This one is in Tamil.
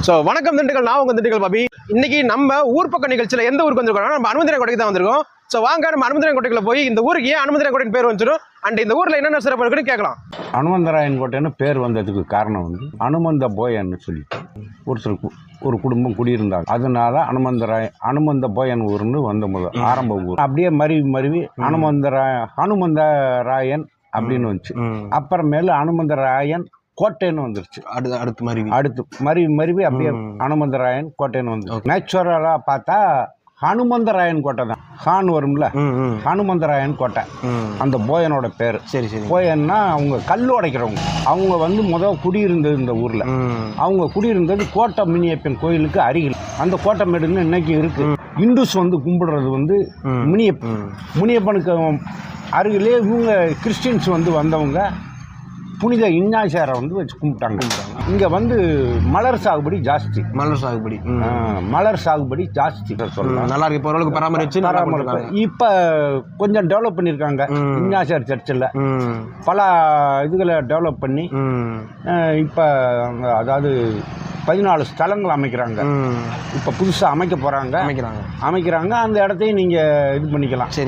ஸோ வணக்கம் திண்டுக்கல், நான் உங்கள் திண்டுக்கல் பாபி. இன்னைக்கு நம்ம ஊர் பக்க நிகழ்ச்சியில் எந்த ஊருக்கு வந்திருக்கோம்? நம்ம அனுமந்திரன் கோட்டைக்கு தான் வந்திருக்கோம். ஸோ வாங்க நம்ம அனுமந்திரன் கோட்டைக்குள்ள போய் இந்த ஊருக்கு ஏன் அனுமந்திரன் கோட்டைன்னு பேர் வந்துடும் அண்ட் இந்த ஊரில் என்னென்ன சிறப்பு இருக்குன்னு கேட்கலாம். அனுமந்தராயன் கோட்டைன்னு பேர் வந்ததுக்கு காரணம் வந்து அனுமந்த போயன்னு சொல்லிட்டு ஒருத்தருக்கு ஒரு குடும்பம் குடியிருந்தாங்க. அதனால அனுமந்த போயன் ஊர்னு வந்த முதல் ஆரம்ப ஊர். அப்படியே மருவி அனுமந்தராயன் அப்படின்னு வந்துச்சு. அப்புறமேல அனுமந்தராயன் கோட்டைன்னு வந்துருச்சு. அடுத்து மருவி அப்படியே அனுமந்தராயன் கோட்டைன்னு வந்துருச்சு. நேச்சுரலா பார்த்தா ஹனுமந்தராயன் கோட்டை தான். ஹான் வரும்ல, ஹனுமந்தராயன் கோட்டை அந்த போயனோட பேர். சரி. போயன்னா அவங்க கல் உடைக்கிறவங்க. அவங்க வந்து முதல் குடியிருந்தது இந்த ஊர்ல. அவங்க குடியிருந்தது கோட்டை மினியப்பன் கோயிலுக்கு அருகில். அந்த கோட்டை மேடுன்னு இன்னைக்கு இருக்கு. இந்துஸ் வந்து கும்பிடுறது வந்து முனியப்பனுக்கு அருகிலே இவங்க கிறிஸ்டின்ஸ் வந்து வந்தவங்க புனித இஞ்ஞாசாரை வந்து வச்சு கும்பிட்டாங்க. இங்க வந்து மலர் சாகுபடி ஜாஸ்தி. மலர் சாகுபடி ஜாஸ்தி சொல்லலாம். நல்லா இருக்கு. இப்போ ஓரளவுக்கு பராமரிப்பு இப்ப கொஞ்சம் டெவலப் பண்ணியிருக்காங்க. இஞ்ஞாசார் சர்ச்சில் பல இதுகளை டெவலப் பண்ணி இப்ப அதாவது 14 ஸ்தலங்கள் அமைக்கிறாங்க. இப்ப புதுசா அமைக்க போறாங்க. அமைக்கிறாங்க. அந்த இடத்தையும் நீங்க இது பண்ணிக்கலாம். சரி.